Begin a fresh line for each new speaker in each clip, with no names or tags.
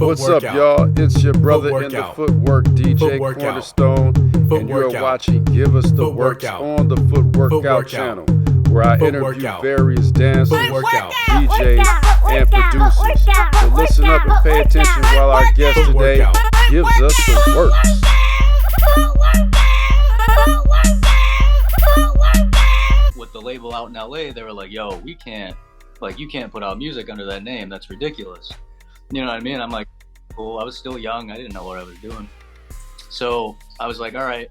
What's up, y'all? It's your brother in the footwork, DJ Cornerstone, and you're watching Give Us the Works on the Footworkout channel, where I interview various dancers, DJs, and producers. So listen up and pay attention while our guest today gives us the works.
With the label out in LA, they were like, yo, we can't, like, you can't put out music under that name. That's ridiculous. You know what I mean? I'm like, cool. I was still young. I didn't know what I was doing. So I was like, all right,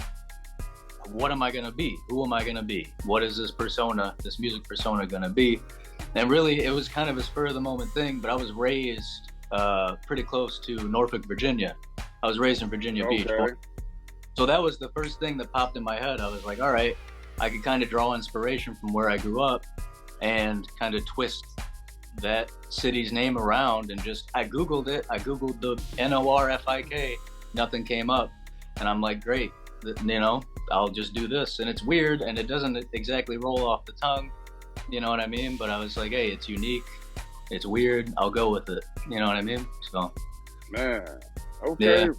what am I going to be? Who am I going to be? What is this persona, this music persona going to be? And really, it was kind of a spur of the moment thing, but I was raised pretty close to Norfik, Virginia. I was raised in Virginia Beach. So that was the first thing that popped in my head. I was like, all right, I could kind of draw inspiration from where I grew up and kind of twist that city's name around, and just, I Googled it. I Googled the Norfik, nothing came up. And I'm like, great, you know, I'll just do this. And it's weird and it doesn't exactly roll off the tongue, you know what I mean? But I was like, hey, it's unique, it's weird, I'll go with it, you know what I mean? So,
man, okay, yeah. Man,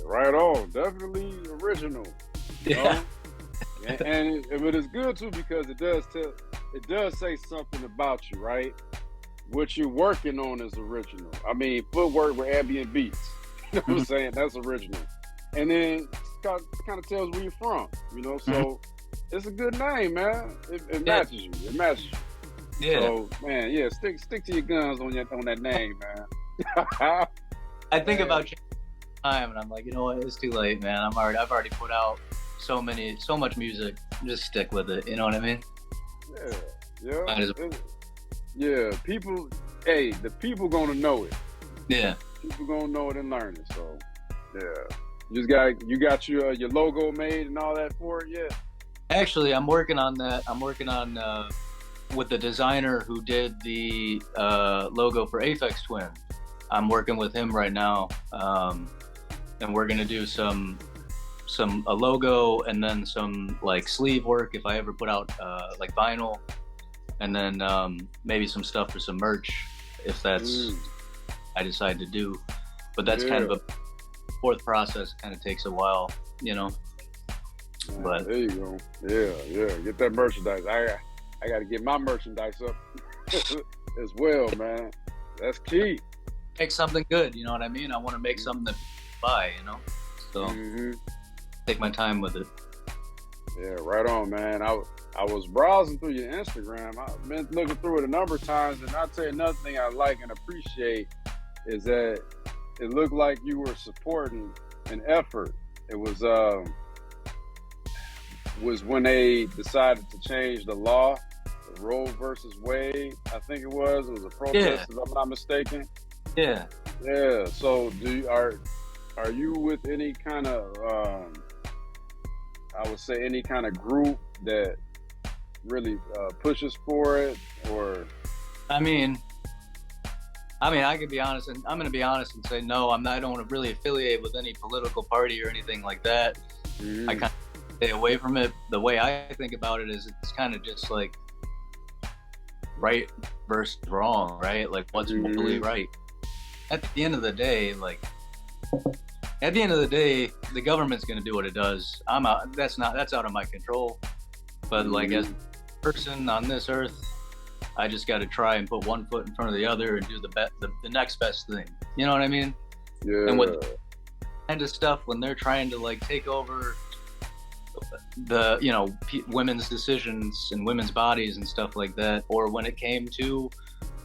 right on, definitely original, you know? and it is good too, because it does say something about you, right? What you're working on is original. I mean, footwork with ambient beats. You know what I'm saying? That's original. And then kind of tells where you're from, you know? So it's a good name, man. It matches you. It matches you.
Yeah.
So, man, yeah, stick to your guns on that name, man.
I think about time, and I'm like, you know what? It's too late, man. I've already put out so much music. Just stick with it. You know what I mean?
Yeah. Yeah, the people gonna know it.
Yeah.
People gonna know it and learn it. So, yeah. You got your logo made and all that for it yet?
Actually, I'm working on that. I'm working on with the designer who did the logo for Aphex Twin. I'm working with him right now, and we're gonna do a logo, and then some like sleeve work if I ever put out like vinyl. And then maybe some stuff for some merch if that's I decide to do. But that's kind of a fourth process. Kind of takes a while, you know. But
there you go. Yeah. Get that merchandise. I got to get my merchandise up as well, man. That's key.
Make something good. You know what I mean? I want to make something that buy. You know. So take my time with it.
Yeah, right on, man. I was browsing through your Instagram. I've been looking through it a number of times, and I'll tell you another thing I like and appreciate is that it looked like you were supporting an effort. It was when they decided to change the law, the Roe versus Wade, I think it was. It was a protest, if I'm not mistaken.
Yeah.
Yeah. So are you with any kind of I would say any kind of group that really pushes for it, or? I
mean, I could be honest, and I'm going to be honest and say no. I don't really affiliate with any political party or anything like that. I kind of stay away from it. The way I think about it is it's kind of just like right versus wrong, right? Like what's morally right. At the end of the day, the government's going to do what it does. I'm out. That's out of my control. But like as a person on this earth, I just got to try and put one foot in front of the other and do the next best thing. You know what I mean?
Yeah.
And with kind of stuff, when they're trying to like take over the, you know, women's decisions and women's bodies and stuff like that, or when it came to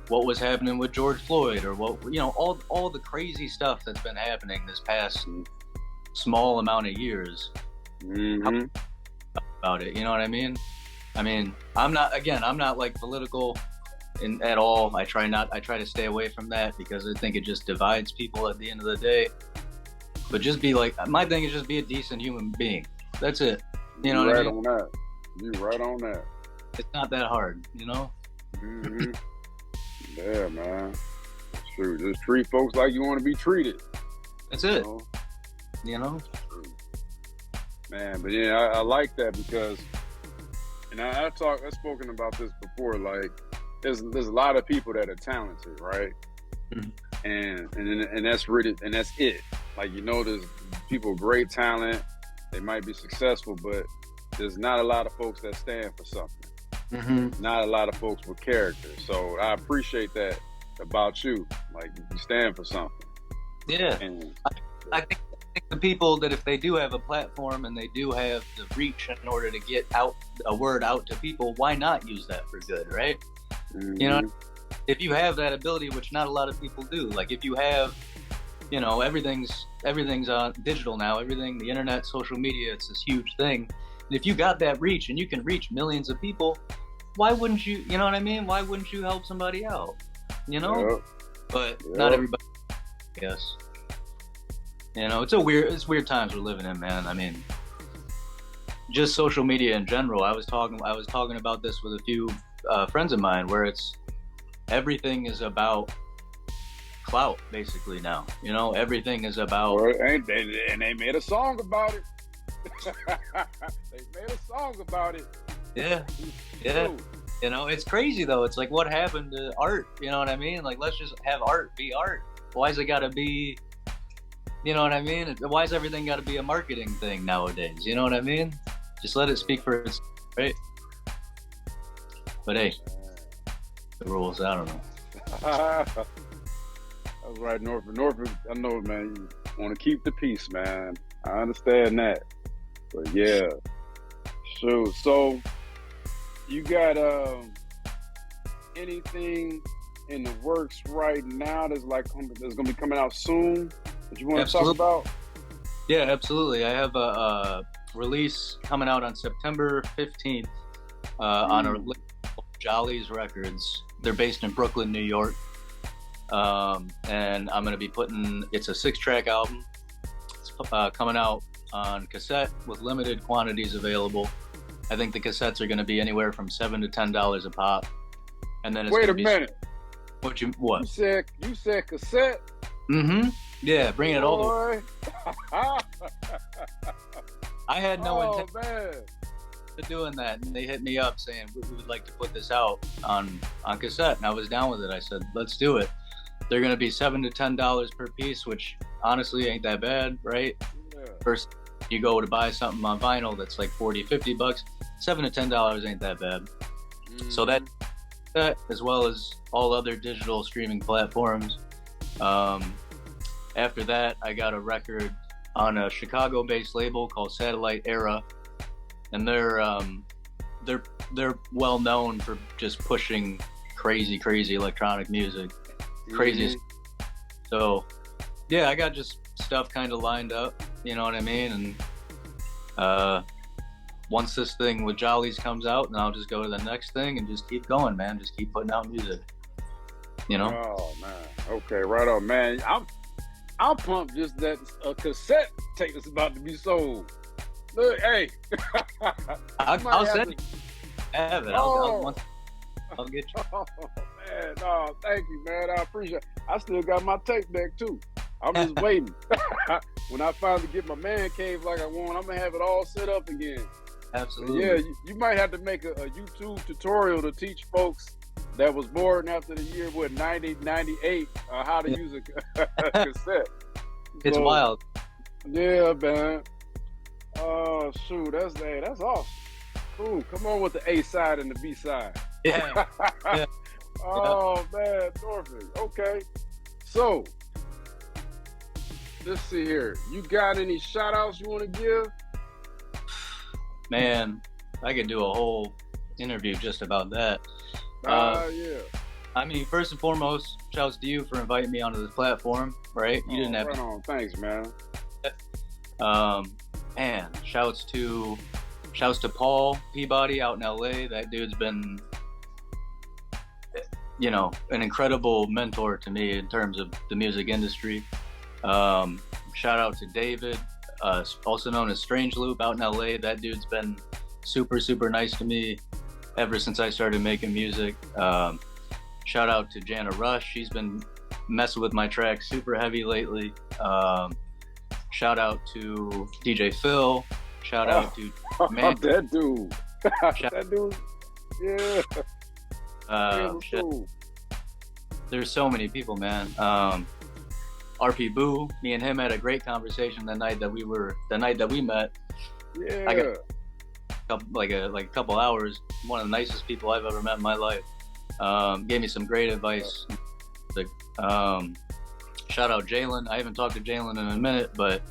what was happening with George Floyd, or what, you know, all the crazy stuff that's been happening this past small amount of years. About it, you know what I mean? I'm not like political at all. I try to stay away from that because I think it just divides people at the end of the day. But just be like, my thing is just be a decent human being. That's it. You know what I mean?
On that. You right on that.
It's not that hard, you know?
Yeah, man. It's true. Just treat folks like you want to be treated.
That's it. You know?
Man, but yeah, I like that because, and I've spoken about this before, like, there's a lot of people that are talented, right? and that's really, and that's it. Like, you know, there's people with great talent, they might be successful, but there's not a lot of folks that stand for something.
Mm-hmm.
Not a lot of folks with character. So I appreciate that about you. Like, you stand for something.
Yeah.
And
I think the people that if they do have a platform and they do have the reach in order to get out a word out to people, why not use that for good, right?
mm-hmm.
You know, if you have that ability, which not a lot of people do, like if you have, you know, everything's on digital now, everything, the internet, social media, it's this huge thing. And if you got that reach and you can reach millions of people, why wouldn't you, you know what I mean? Why wouldn't you help somebody out? You know?
Yep.
But not everybody, I guess. You know, it's weird times we're living in, man. I mean, just social media in general. I was talking about this with a few friends of mine, where it's everything is about clout, basically now. You know, everything is about.
And they made a song about it. They made a song about it.
Yeah, yeah. You know, it's crazy though. It's like, what happened to art? You know what I mean? Like, let's just have art be art. Why is it got to be? You know what I mean? Why is everything got to be a marketing thing nowadays? You know what I mean? Just let it speak for itself, right? But hey, the rules, I don't know.
That's right, Norfik. Norfik, I know, man, you want to keep the peace, man. I understand that. But yeah, sure. So, you got anything in the works right now that's going to be coming out soon that you want to talk about?
Yeah, absolutely. I have a release coming out on September 15th on a Jollies Records. They're based in Brooklyn, New York. And I'm going to be it's a 6-track album. It's coming out on cassette with limited quantities available. I think the cassettes are going to be anywhere from $7 to $10 a pop. And then it's
Wait a minute.
What? You
said cassette?
Mm-hmm. Yeah, bring it over. I had no intention of doing that, and they hit me up saying we would like to put this out on cassette, and I was down with it. I said, let's do it. They're going to be $7 to $10 per piece, which honestly ain't that bad, right? Yeah. First, you go to buy something on vinyl that's like $40, $50. $7 to $10 ain't that bad. So that, as well as all other digital streaming platforms. After that, I got a record on a Chicago-based label called Satellite Era, and they're well known for just pushing crazy electronic music, craziest. So yeah, I got just stuff kind of lined up, you know what I mean? And once this thing with Jollies comes out, and I'll just go to the next thing and just keep going, man. Just keep putting out music, you know?
Oh man, okay, right on, man. I'm pumped just that a cassette tape is about to be sold. Look, hey.
I'll send it. Have it. I'll get you.
Oh man, no, thank you, man. I appreciate it. I still got my tape deck too. I'm just waiting. When I finally get my man cave like I want, I'm gonna have it all set up again.
Absolutely.
Yeah, you might have to make a YouTube tutorial to teach folks that was born after the year 98 how to use a cassette.
It's wild.
Yeah, man. Oh shoot, that's awesome. Cool. Come on with the A side and the B side.
Yeah. Yeah.
Oh man, Norfik. Okay. So let's see here. You got any shout outs you want to give?
Man, I could do a whole interview just about that.
Yeah.
I mean, first and foremost, shouts to you for inviting me onto this platform, right? You didn't have
right on. Thanks, man.
Man, shouts to Paul Peabody out in LA. That dude's been, you know, an incredible mentor to me in terms of the music industry. Shout out to David, also known as Strange Loop out in LA. That dude's been super nice to me ever since I started making music. Shout out to Jana Rush. She's been messing with my tracks super heavy lately. Shout out to DJ Phil. Shout out to
that dude. That dude. Yeah.
there's so many people, man. RP Boo, me and him had a great conversation the night that we met.
Yeah.
I got a couple hours. One of the nicest people I've ever met in my life. Gave me some great advice. Shout out Jalen. I haven't talked to Jalen in a minute, but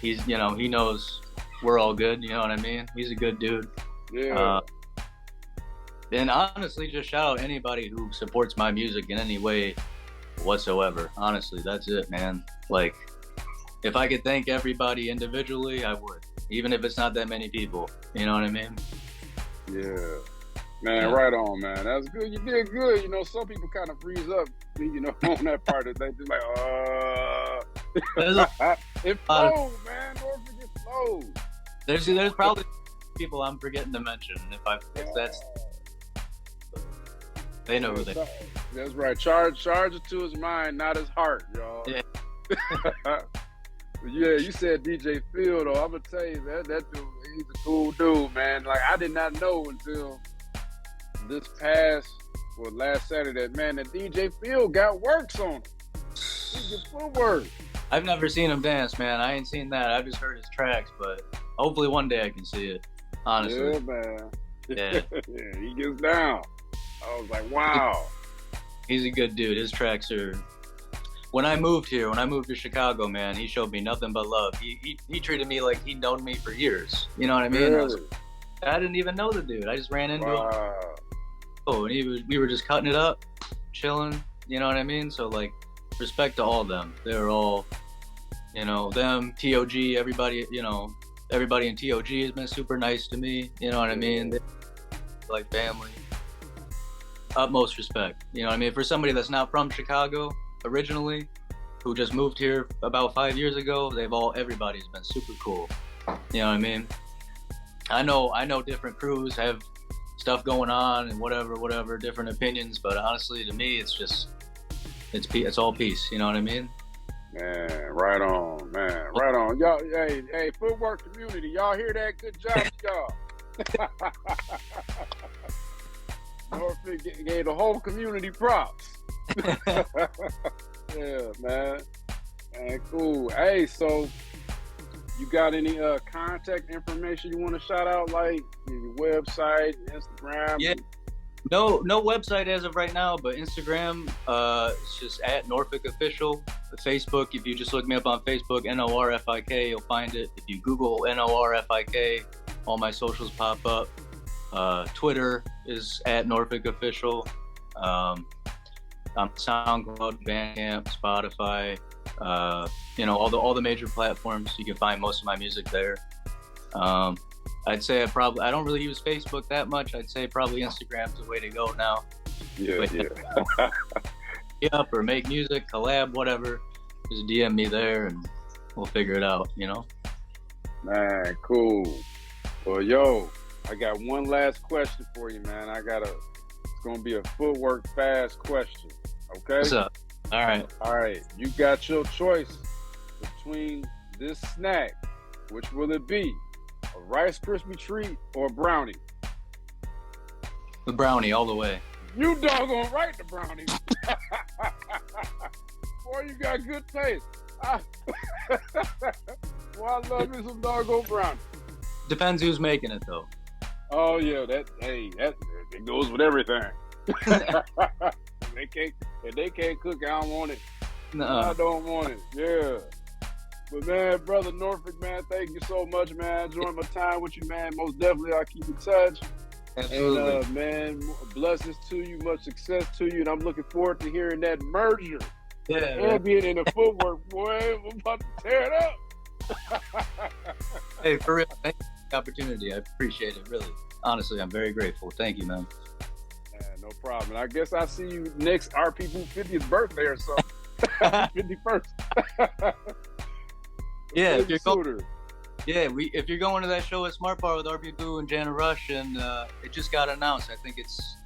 he's, he knows we're all good. You know what I mean? He's a good dude.
Yeah.
And honestly, just shout out anybody who supports my music in any way whatsoever. Honestly, that's it, man. Like, if I could thank everybody individually, I would, even if it's not that many people. You know what I mean?
Yeah. Man, right on, man. That's good. You did good. Some people kind of freeze up, on that part of they just like, it flows, man. Norfik, it flows.
There's probably people I'm forgetting to mention. If that's, they know who they are.
That's right. Charge it to his mind, not his heart, y'all.
Yeah.
Yeah, you said DJ Phil, though. I'm gonna tell you that dude, he's a cool dude, man. Like, I did not know until last Saturday, man, that DJ Phil got works on him. He get footwork.
I've never seen him dance, man. I ain't seen that. I've just heard his tracks, but hopefully one day I can see it. Honestly.
Yeah, man.
Yeah.
Yeah, he gets down. I was like, wow.
He's a good dude. His tracks are. When I moved to Chicago, man, he showed me nothing but love. He treated me like he'd known me for years. You know what I mean?
Really?
I didn't even know the dude. I just ran into him.
Wow.
And we were just cutting it up, chilling. You know what I mean? So, like, respect to all of them. They're all, them, TOG, everybody, everybody in TOG has been super nice to me. You know what I mean? They're like family. Utmost respect. You know what I mean? For somebody that's not from Chicago originally, who just moved here about 5 years ago, everybody's been super cool. You know what I mean? I know different crews have stuff going on and whatever, different opinions, but honestly, to me, it's all peace. You know what I mean?
Man, right on, man. Right on. Y'all, hey, footwork community, y'all hear that? Good job, y'all. Norfik gave the whole community props. Yeah, man. Man, cool. Hey, so you got any contact information you want to shout out, like your website, Instagram?
Yeah. No website as of right now, but Instagram, it's just at Norfik Official. Facebook, if you just look me up on Facebook, Norfik, you'll find it. If you Google Norfik, all my socials pop up. Twitter is at Norfik Official. On SoundCloud, Bandcamp, Spotify, all the major platforms. You can find most of my music there. I'd say I don't really use Facebook that much. I'd say probably Instagram's the way to go now.
Yeah.
Or make music, collab, whatever. Just DM me there and we'll figure it out,
Man, cool. Well, I got one last question for you, man. It's gonna be a footwork fast question. Okay?
What's up? All right.
You got your choice between this snack. Which will it be? A Rice Krispie treat or a brownie?
The brownie all the way.
You doggone right, the brownie. Boy, you got good taste. Boy, I love me some doggone brownie.
Depends who's making it, though.
Oh yeah, it goes with everything. If they can't cook, I don't want it. I don't want it. Yeah. But man, brother Norfik, man, thank you so much, man. Enjoying my time with you, man. Most definitely, I'll keep in touch.
Absolutely.
And man, blessings to you, much success to you, and I'm looking forward to hearing that merger.
Yeah.
And being in the footwork, boy, I'm about to tear it up.
Hey, for real, thank you for the opportunity. I appreciate it, really. Honestly, I'm very grateful. Thank you, man.
No problem. I guess I'll see you next RP Boo 50th birthday or something. 51st.
Yeah, if you're going to that show at Smart Bar with RP Boo and Jana Rush, and it just got announced. I think it's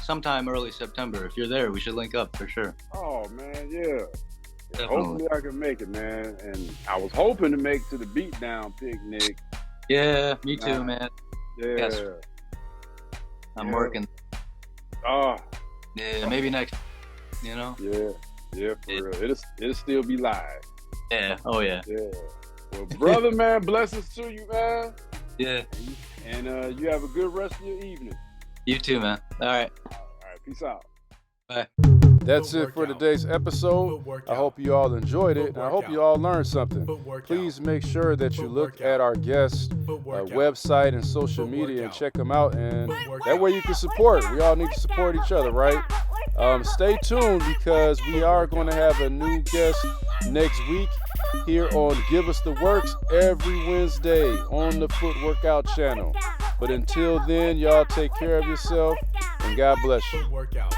sometime early September. If you're there, we should link up for sure.
Oh man, yeah.
Definitely.
Hopefully I can make it, man. And I was hoping to make it to the Beatdown picnic.
Yeah, me too, man.
Yeah.
Yes. I'm working.
Oh.
Yeah, maybe next. you know?
Yeah, for real. It'll still be live.
Yeah. Oh yeah.
Yeah. Well, brother, man, blessings to you, man.
Yeah.
And you have a good rest of your evening.
You too, man. All right.
Peace out.
Bye.
That's it for today's episode. I hope you all enjoyed it, and I hope you all learned something. Please make sure that you look at our guests' website and social media and check them out, and that way you can support. We all need to support each other, right? Stay tuned, because we are going to have a new guest next week here on Give Us the Works every Wednesday on the Foot Workout channel. But until then, y'all take care of yourself, and God bless you.
Workout.